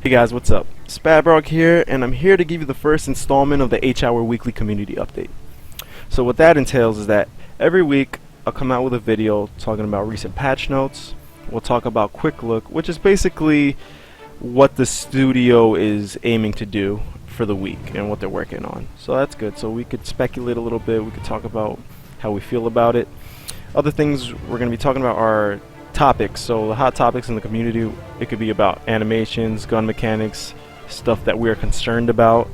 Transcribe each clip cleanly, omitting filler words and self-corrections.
Hey guys, what's up? Spadbrog here, and I'm here to give you the first installment of the H-Hour Weekly Community Update. So what that entails is that every week I'll come out with a video talking about recent patch notes. We'll talk about Quick Look, which is basically what the studio is aiming to do for the week and what they're working on. So that's good. So we could speculate a little bit, we could talk about how we feel about it. Other things we're going to be talking about are topics. So the hot topics in the community, it could be about animations, gun mechanics, stuff that we're concerned about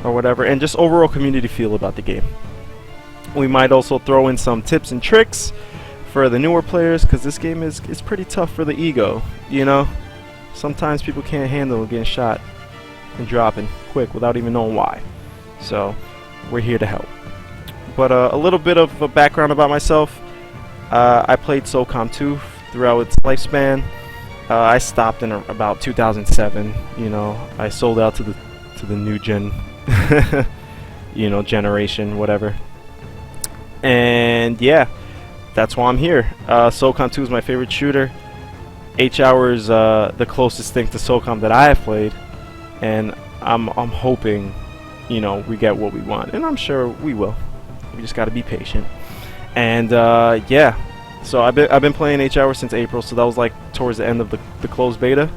or whatever, and just overall community feel about the game. We might also throw in some tips and tricks for the newer players, because this game is pretty tough for the ego, you know. Sometimes people can't handle getting shot and dropping quick without even knowing why. So we're here to help. But a little bit of a background about myself. I played SOCOM 2 throughout its lifespan. I stopped in about 2007. You know, I sold out to the new gen, you know, generation, whatever. And yeah, that's why I'm here. SOCOM 2 is my favorite shooter. H-Hour is the closest thing to SOCOM that I have played, and I'm hoping, you know, we get what we want, and I'm sure we will. We just got to be patient. And yeah, so I've been playing H-Hour since April, so that was like towards the end of the closed beta,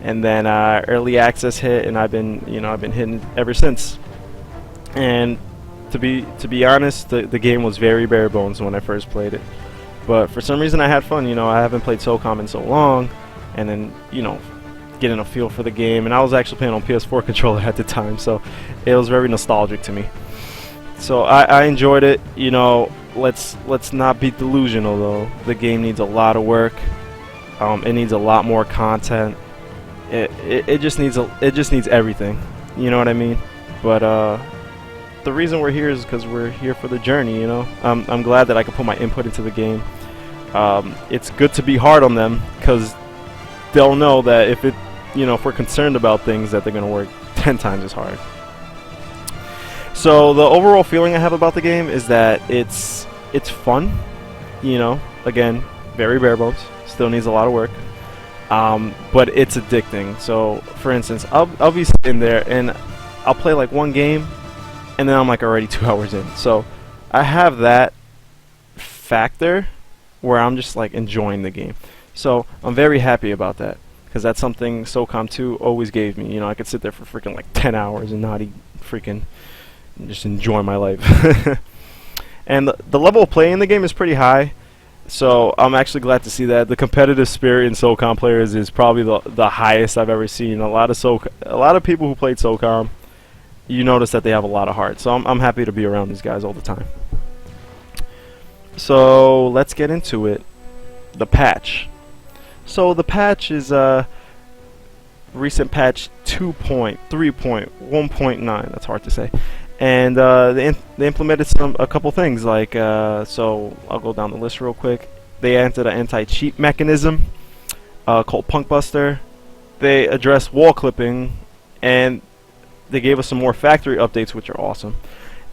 and then early access hit, and I've been hitting ever since. And to be honest, the game was very bare bones when I first played it, but for some reason I had fun. You know, I haven't played SOCOM in so long, and then, you know, getting a feel for the game, and I was actually playing on PS4 controller at the time, so it was very nostalgic to me. So I enjoyed it. You know, let's not be delusional though. The game needs a lot of work. It needs a lot more content. It just needs everything. You know what I mean? But the reason we're here is because we're here for the journey. You know, I'm glad that I can put my input into the game. It's good to be hard on them, because they'll know that if we're concerned about things, that they're gonna work 10 times as hard. So the overall feeling I have about the game is that it's fun, you know. Again, very bare bones, still needs a lot of work, but it's addicting. So for instance, I'll be sitting there and I'll play like one game, and then I'm like already 2 hours in. So I have that factor where I'm just like enjoying the game. So I'm very happy about that, because that's something SOCOM 2 always gave me. You know, I could sit there for freaking like 10 hours and not freaking just enjoy my life. And the level of play in the game is pretty high, so I'm actually glad to see that. The competitive spirit in SOCOM players is probably the highest I've ever seen. A lot of people who played SOCOM, you notice that they have a lot of heart. So I'm happy to be around these guys all the time. So let's get into it. The patch. So the patch is recent patch 2.3.1.9. That's hard to say. And they implemented a couple things, like so I'll go down the list real quick. They added an anti-cheat mechanism called Punk Buster. They addressed wall clipping, and they gave us some more factory updates, which are awesome.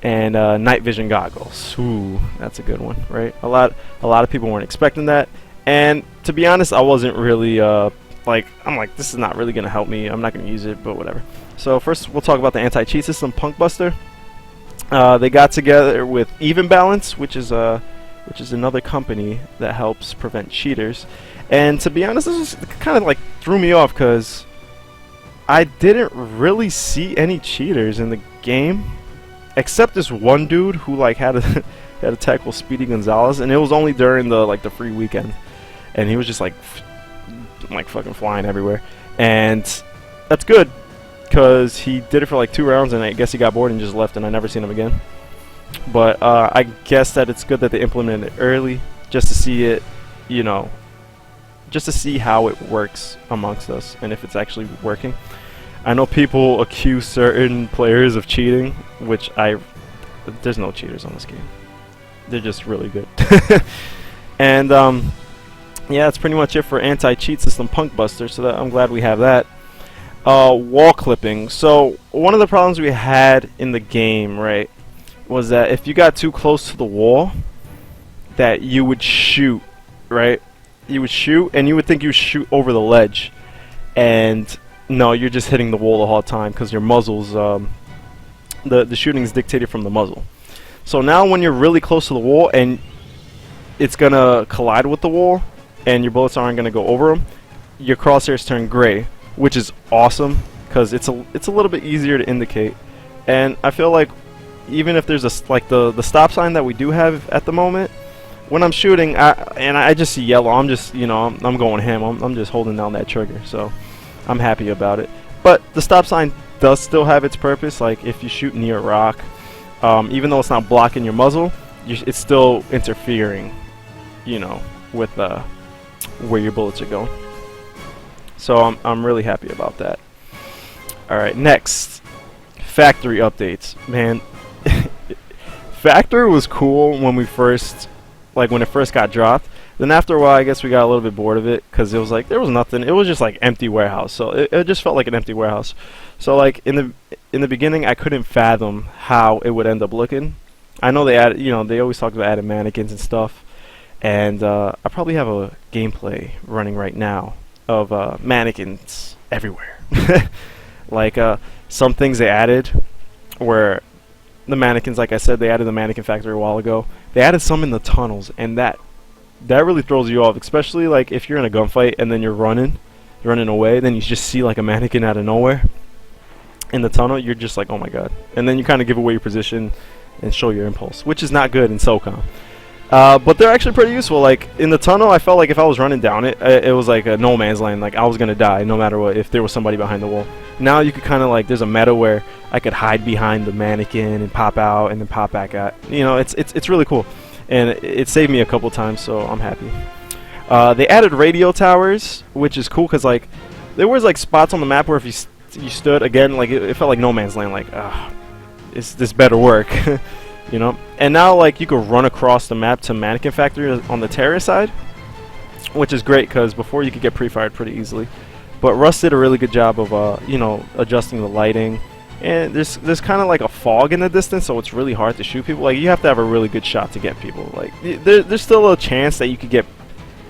And night vision goggles. Ooh, that's a good one, right? A lot of people weren't expecting that, and to be honest, I wasn't really I'm like, this is not really gonna help me. I'm not gonna use it, but whatever. So first, we'll talk about the anti-cheat system, Punk Buster. They got together with Even Balance, which is another company that helps prevent cheaters. And to be honest, this kind of like threw me off, because I didn't really see any cheaters in the game, except this one dude who like had to tackle Speedy Gonzalez, and it was only during the free weekend, and he was just like fucking flying everywhere. And that's good, because he did it for like 2 rounds, and I guess he got bored and just left, and I never seen him again. But I guess that it's good that they implemented it early, just to see it, you know, just to see how it works amongst us, and if it's actually working. I know people accuse certain players of cheating, which there's no cheaters on this game. They're just really good. And yeah, that's pretty much it for anti-cheat system Punk Buster, so I'm glad we have that. Wall clipping. So one of the problems we had in the game, right, was that if you got too close to the wall, that you would shoot, right? You would shoot, and you would think you would shoot over the ledge, and No, you're just hitting the wall the whole time because your muzzle's the shooting is dictated from the muzzle. So now when you're really close to the wall and it's gonna collide with the wall and your bullets aren't gonna go over them, your crosshairs turn gray, which is awesome because it's a little bit easier to indicate. And I feel like even if there's like the stop sign that we do have at the moment, when I'm shooting and I just see yellow, I'm just, you know, I'm going ham. I'm just holding down that trigger, so I'm happy about it. But the stop sign does still have its purpose. Like if you shoot near a rock, even though it's not blocking your muzzle, it's still interfering, you know, with where your bullets are going. So I'm really happy about that. All right, next, factory updates. Man, factory was cool when we first, like when it first got dropped. Then after a while, I guess we got a little bit bored of it because it was like there was nothing. It was just like empty warehouse. So it just felt like an empty warehouse. So like in the beginning, I couldn't fathom how it would end up looking. I know they added, you know, they always talked about adding mannequins and stuff. And I probably have a gameplay running right now of mannequins everywhere. Like some things they added where the mannequins, like I said, they added the mannequin factory a while ago. They added some in the tunnels, and that really throws you off, especially like if you're in a gunfight and then you're running away, then you just see like a mannequin out of nowhere in the tunnel. You're just like, oh my god. And then you kind of give away your position and show your impulse, which is not good in SOCOM. But they're actually pretty useful. Like in the tunnel, I felt like if I was running down it, it was like a no man's land. Like I was gonna die no matter what if there was somebody behind the wall. Now you could kind of like, there's a meta where I could hide behind the mannequin and pop out and then pop back at. You know, it's really cool, and it saved me a couple times, so I'm happy. They added radio towers, which is cool because like there was like spots on the map where if you stood again, like it felt like no man's land. Like, this better work. You know, and now like you could run across the map to Mannequin Factory on the terrorist side, which is great because before you could get pre-fired pretty easily. But Russ did a really good job of you know, adjusting the lighting, and there's kind of like a fog in the distance, so it's really hard to shoot people. Like you have to have a really good shot to get people. Like there's still a chance that you could get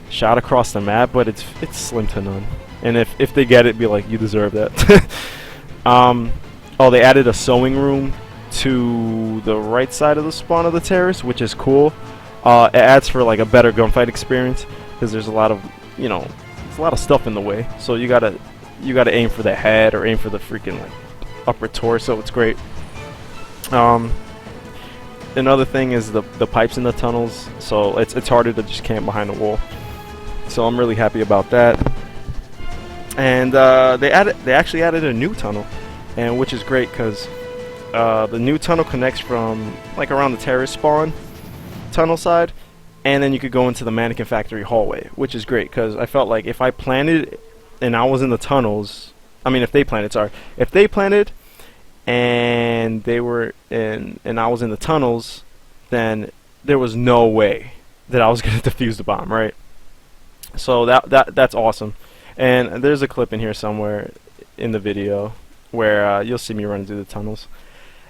shot across the map, but it's slim to none. And if they get it, be like, you deserve that. Oh, they added a sewing room to the right side of the spawn of the terrace, which is cool. It adds for like a better gunfight experience because there's a lot of, you know, there's a lot of stuff in the way. So you gotta aim for the head or aim for the freaking like upper torso. It's great. Another thing is the pipes in the tunnels, so it's harder to just camp behind the wall. So I'm really happy about that. And they actually added a new tunnel, and which is great because the new tunnel connects from like around the terrorist spawn tunnel side, and then you could go into the Mannequin Factory hallway, which is great because I felt like if I planted and I was in the tunnels, I mean if they planted and they were in and I was in the tunnels, then there was no way that I was going to defuse the bomb, right? So that's awesome. And there's a clip in here somewhere in the video where you'll see me running through the tunnels.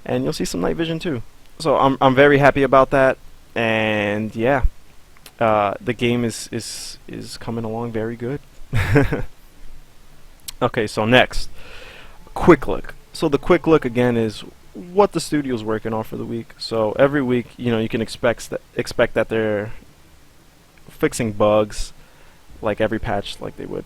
And you'll see some night vision too. So I'm very happy about that. And yeah, the game is coming along very good. Okay, so next, quick look. So the quick look again is what the studio's working on for the week. So every week, you know, you can expect that they're fixing bugs, like every patch, like they would.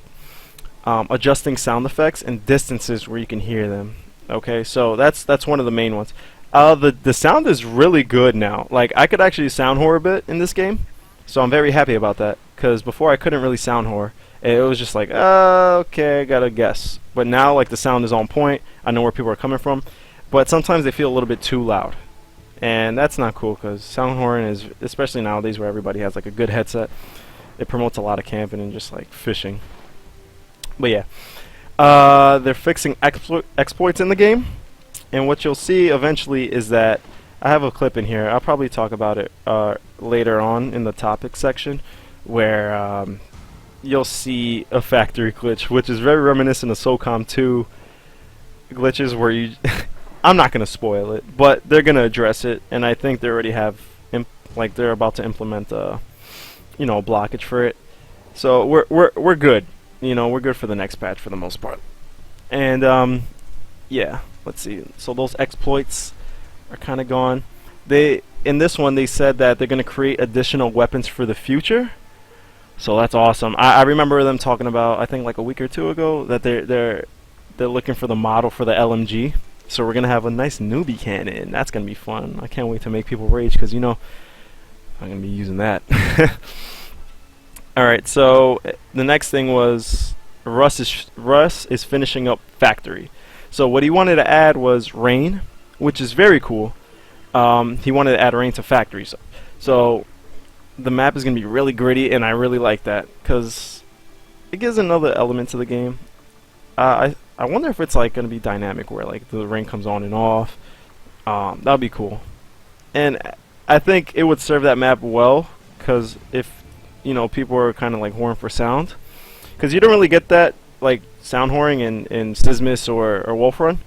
Adjusting sound effects and distances where you can hear them. Okay, so that's one of the main ones. The sound is really good now. Like I could actually sound whore a bit in this game, so I'm very happy about that. Because before I couldn't really sound whore. It was just like, okay, I gotta guess. But now like the sound is on point. I know where people are coming from. But sometimes they feel a little bit too loud, and that's not cool. Because sound whoring is, especially nowadays where everybody has like a good headset, it promotes a lot of camping and just like fishing. But yeah. They're fixing exploits in the game, and what you'll see eventually is that I have a clip in here. I'll probably talk about it later on in the topic section, where you'll see a factory glitch, which is very reminiscent of SOCOM 2 glitches where you I'm not going to spoil it, but they're going to address it, and I think they already have like they're about to implement you know, a blockage for it. So we're good. You know, we're good for the next patch for the most part. And yeah, let's see. So those exploits are kind of gone. They in this one they said that they're going to create additional weapons for the future. So that's awesome. I remember them talking about, I think like a week or two ago, that they're looking for the model for the LMG. So we're gonna have a nice newbie cannon. That's gonna be fun. I can't wait to make people rage because I'm gonna be using that. All right. So the next thing was Russ is finishing up Factory. So what he wanted to add was rain, which is very cool. He wanted to add rain to Factory. So the map is going to be really gritty, and I really like that because it gives another element to the game. I wonder if it's like going to be dynamic, where like the rain comes on and off. That would be cool, and I think it would serve that map well because if people are kind of like whoring for sound, because you don't really get that like sound whoring in Sismus or Wolf Run,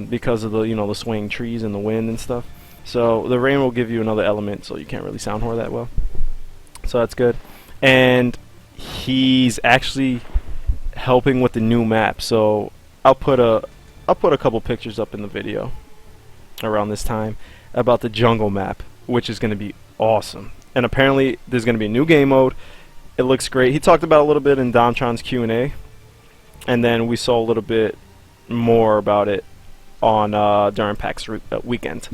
because of the swaying trees and the wind and stuff. So the rain will give you another element, so you can't really sound whore that well. So that's good. And he's actually helping with the new map. So I'll put a couple pictures up in the video around this time about the jungle map, which is going to be awesome. And apparently there's going to be a new game mode. It looks great. He talked about a little bit in Domtron's Q&A, and then we saw a little bit more about it on during PAX weekend.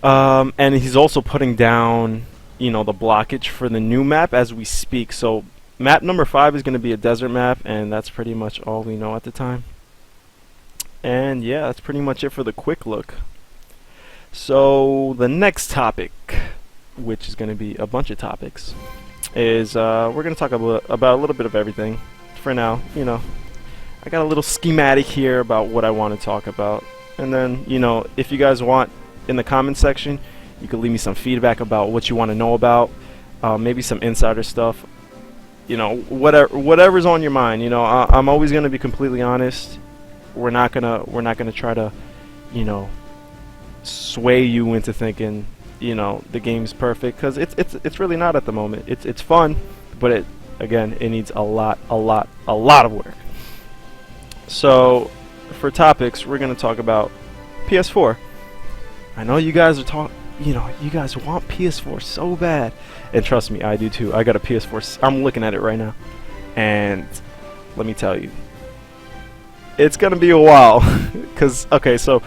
And he's also putting down, the blockage for the new map as we speak. So map number 5 is going to be a desert map, and that's pretty much all we know at the time. And yeah, that's pretty much it for the quick look. So the next topic, which is going to be a bunch of topics, is we're going to talk about a little bit of everything. For now, I got a little schematic here about what I want to talk about. And then, if you guys want, in the comment section, you can leave me some feedback about what you want to know about, maybe some insider stuff, whatever's on your mind. I'm always gonna be completely honest. We're not gonna try to, sway you into thinking, the game's perfect, because it's really not at the moment. It's fun, but it needs a lot of work. So, for topics, we're gonna talk about PS4. I know you guys are you guys want PS4 so bad. And trust me, I do too. I got a PS4. I'm looking at it right now. And let me tell you, it's going to be a while. Okay, so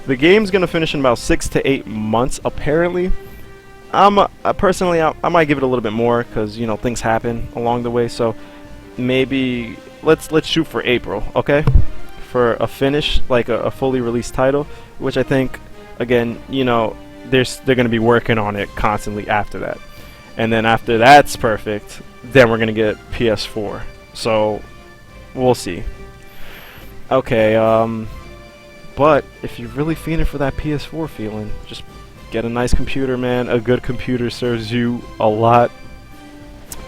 the game's going to finish in about 6 to 8 months, apparently. Personally, I might give it a little bit more because, things happen along the way. So maybe let's shoot for April, okay? For a finish, like a fully released title, which I think, again, they're going to be working on it constantly after that. And then after that's perfect, then we're going to get PS4. So we'll see. Okay, but if you're really feeling for that PS4 feeling, just get a nice computer, man. A good computer serves you a lot.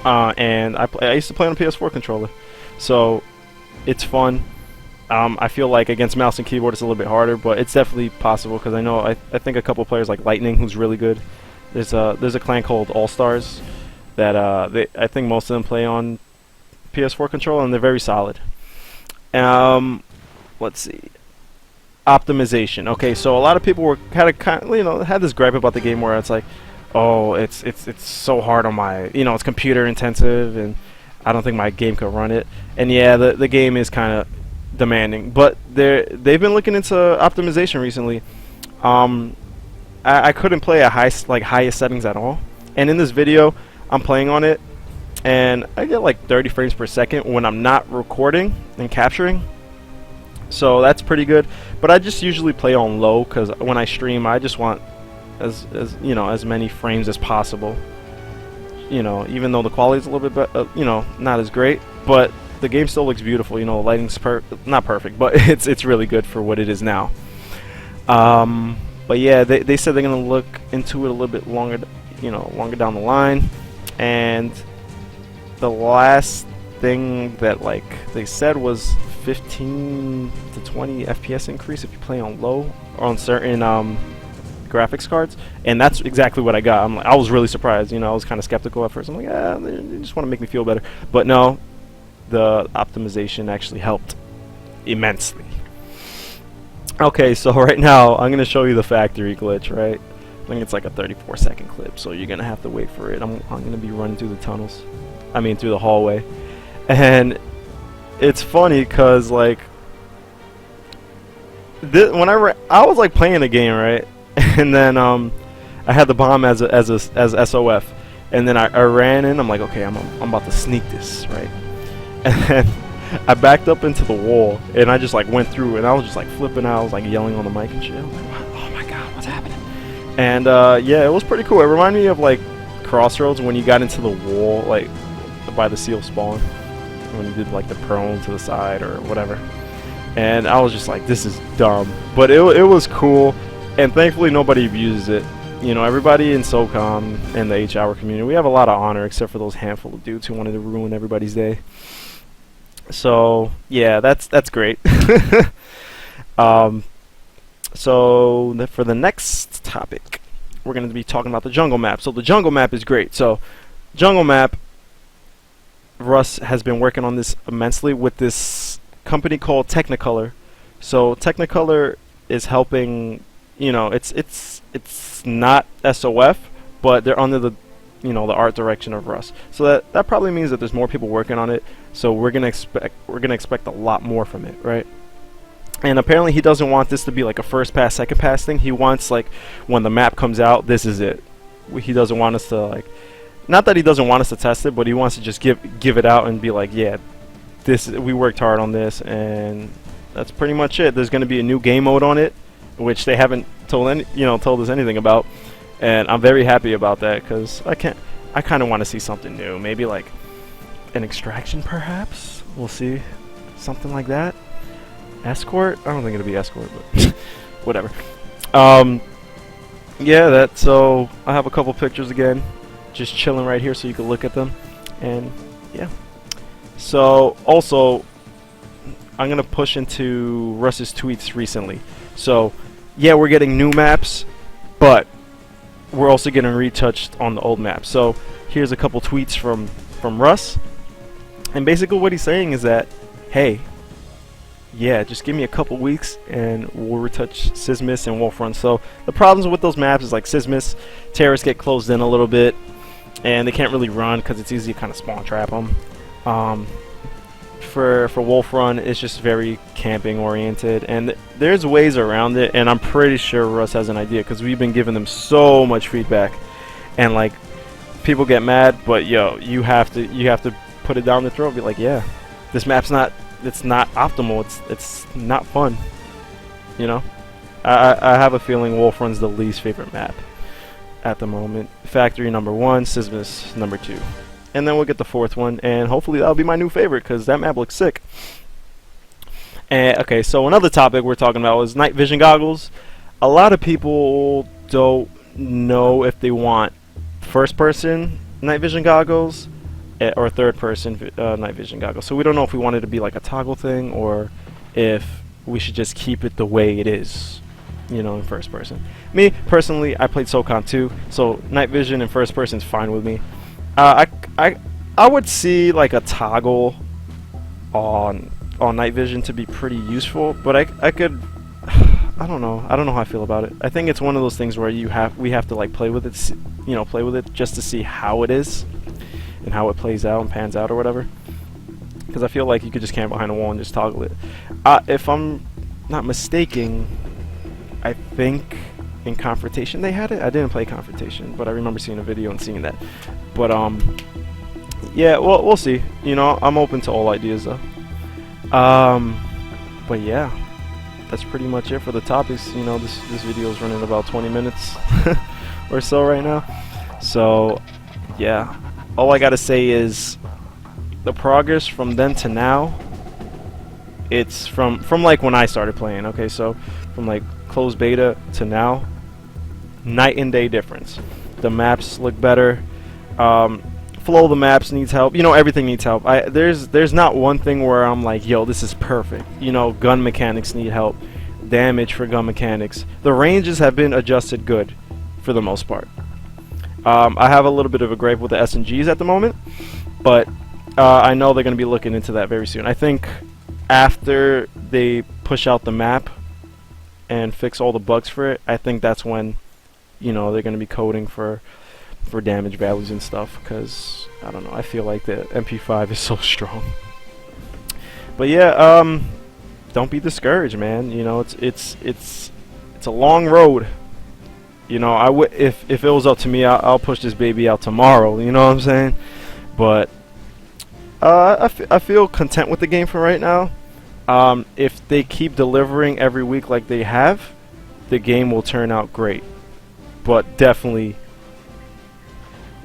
And I used to play on a PS4 controller, so it's fun. I feel like against mouse and keyboard it's a little bit harder, but it's definitely possible because I think a couple players like Lightning, who's really good. There's a clan called All Stars that I think most of them play on PS4 controller, and they're very solid. Let's see. Optimization. Okay, so a lot of people were kind of had this gripe about the game where it's like, oh, it's so hard on my, it's computer intensive, and I don't think my game could run it. And yeah, the game is kind of demanding, but they've been looking into optimization recently. I couldn't play at highest settings at all, and in this video I'm playing on it, and I get like 30 frames per second when I'm not recording and capturing, so that's pretty good. But I just usually play on low because when I stream I just want as many frames as possible, even though the quality is a little bit not as great, but the game still looks beautiful. The lighting's not perfect, but it's really good for what it is now. But yeah, they said they're gonna look into it a little bit longer, longer down the line. And the last thing that they said was 15 to 20 FPS increase if you play on low or on certain graphics cards, and that's exactly what I got. I was really surprised. I was kind of skeptical at first. I'm like, they just want to make me feel better, but no. The optimization actually helped. immensely. Okay, so right now I'm gonna show you the factory glitch, right? I think it's like a 34-second clip, so you're gonna have to wait for it. I'm gonna be running through the tunnels, I mean through the hallway, and it's funny cause like when I was like playing the game, right, and then I had the bomb as SOF, and then I ran in. I'm like, okay, I'm about to sneak this, right, and then I backed up into the wall, and I just like went through, and I was just like flipping out. I was like yelling on the mic and shit. I was like, oh my god, what's happening? And yeah, it was pretty cool. It reminded me of like Crossroads when you got into the wall, like by the seal spawn, when you did like the prone to the side or whatever. And I was just like, this is dumb, but it was cool, and thankfully nobody abuses it. You know, everybody in SOCOM and the H-Hour community, we have a lot of honor, except for those handful of dudes who wanted to ruin everybody's day. So yeah, that's great. So for the next topic, we're going to be talking about the jungle map. So the jungle map is great. So jungle map, Russ has been working on this immensely with this company called Technicolor. So Technicolor is helping. You know, it's not SOF, but they're under the the art direction of Russ. So that probably means that there's more people working on it. So we're gonna expect a lot more from it, right? And apparently he doesn't want this to be like a first pass, second pass thing. He wants like when the map comes out, this is it. He doesn't want us to like, not that he doesn't want us to test it, but he wants to just give it out and be like, yeah, we worked hard on this, and that's pretty much it. There's gonna be a new game mode on it, which they haven't told us anything about. And I'm very happy about that because I kind of want to see something new. Maybe like an extraction, perhaps. We'll see, something like that. Escort? I don't think it'll be escort, but whatever. Yeah, so I have a couple pictures again, just chilling right here, so you can look at them. And yeah. So also, I'm gonna push into Russ's tweets recently. So yeah, we're getting new maps, but we're also getting retouched on the old map. So here's a couple tweets from Russ, and basically what he's saying is that, hey, yeah, just give me a couple weeks and we'll retouch Sismus and Wolf Run. So the problems with those maps is like Sismus, terrorists get closed in a little bit, and they can't really run because it's easy to kind of spawn trap them. For Wolf Run, it's just very camping oriented, and there's ways around it, and I'm pretty sure Russ has an idea because we've been giving them so much feedback, and like people get mad, but yo, you have to put it down the throat, be like, yeah, this map's not optimal, it's not fun, you know. I have a feeling Wolf Run's the least favorite map at the moment. Factory number 1, Sismus number 2. And then we'll get the 4th one, and hopefully that'll be my new favorite because that map looks sick. And okay, so another topic we're talking about is night vision goggles. A lot of people don't know if they want first-person night vision goggles or third-person night vision goggles. So we don't know if we want it to be like a toggle thing or if we should just keep it the way it is, you know, in first person. Me personally, I played SOCOM 2, so night vision in first person is fine with me. I would see like a toggle on night vision to be pretty useful, but I could I don't know how I feel about it. I think it's one of those things where we have to like play with it, just to see how it is and how it plays out and pans out or whatever. Because I feel like you could just camp behind a wall and just toggle it. If I'm not mistaken, I think in Confrontation they had it. I didn't play Confrontation, but I remember seeing a video and seeing that. But yeah, well, we'll see. You know, I'm open to all ideas though. But yeah, that's pretty much it for the topics. You know, this video is running about 20 minutes or so right now. So yeah, all I gotta say is the progress from then to now. It's from like when I started playing. Okay, so from like closed beta to now, night and day difference. The maps look better. Flow of the maps needs help. You know, everything needs help. There's not one thing where I'm like, yo, this is perfect. You know, gun mechanics need help. Damage for gun mechanics. The ranges have been adjusted good for the most part. I have a little bit of a gripe with the SMGs at the moment, but I know they're going to be looking into that very soon. I think after they push out the map and fix all the bugs for it, I think that's when, you know, they're going to be coding for damage values and stuff, because I don't know, I feel like the MP5 is so strong. But yeah, don't be discouraged, man. You know, it's a long road. You know, I would, if it was up to me, I'll push this baby out tomorrow. You know what I'm saying? But I feel content with the game for right now. If they keep delivering every week like they have, the game will turn out great. But definitely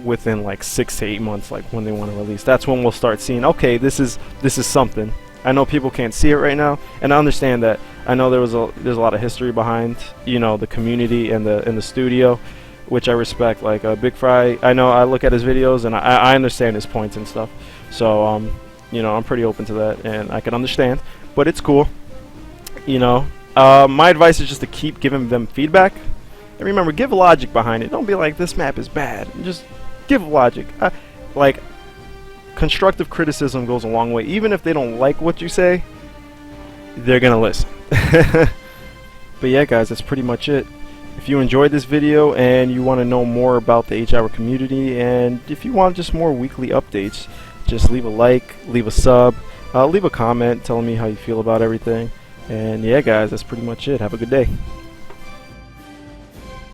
within like 6 to 8 months, like when they want to release, that's when we'll start seeing, okay, this is something. I know people can't see it right now, and I understand that. I know there's a lot of history behind, you know, the community and the studio, which I respect. Like Big Fry, I know, I look at his videos and I understand his points and stuff. So you know, I'm pretty open to that, and I can understand. But it's cool. You know, my advice is just to keep giving them feedback, and remember, give logic behind it. Don't be like, this map is bad. Just give logic. Like, constructive criticism goes a long way. Even if they don't like what you say, they're gonna listen. But yeah, guys, that's pretty much it. If you enjoyed this video and you want to know more about the H-Hour community, and if you want just more weekly updates, just leave a like, leave a sub, leave a comment telling me how you feel about everything. And yeah, guys, that's pretty much it. Have a good day.